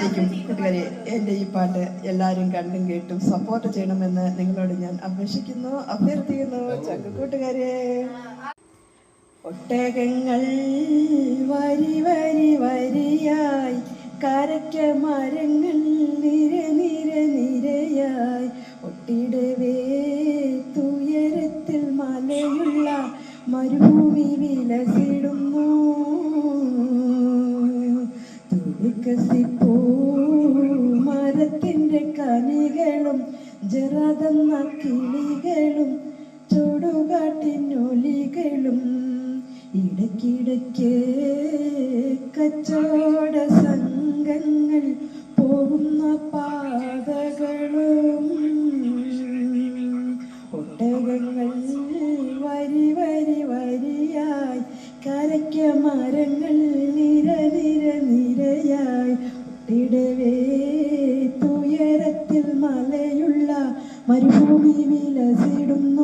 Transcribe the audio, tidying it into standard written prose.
ആയിരിക്കും കൂട്ടുകാരെ എൻ്റെ ഈ പാട്ട് എല്ലാവരും കണ്ടും കേട്ടും സപ്പോർട്ട് ചെയ്യണമെന്ന് നിങ്ങളോട് ഞാൻ അപേക്ഷിക്കുന്നു, അഭ്യർത്ഥിക്കുന്നു. കൂട്ടുകാരെ, ഒട്ടകങ്ങൾ വരി വരി വരിയായി, കരയ്ക്ക മരങ്ങൾ നിര നിര നിരയായി, ഒട്ടിടവേ തുയരത്തിൽ മലയുള്ള മരുഭൂമി വിലസിടുന്നു. തുടിക്കസിപ്പൂ മരത്തിൻ്റെ കനികളും ജറതെന്ന കിളികളും ചുടുകാട്ടിനൊലികളും ഇടയ്ക്കിടയ്ക്ക് കച്ചവട സംഘങ്ങൾ പോകുന്ന പാതകളും, ഒട്ടകങ്ങൾ വരി വരി വരിയായി, കരയ്ക്ക മരങ്ങൾ നിര നിര നിരയായി, ഒട്ടിടവേ തുയരത്തിൽ മലയുള്ള മരുഭൂമി വിലസിടുന്നു.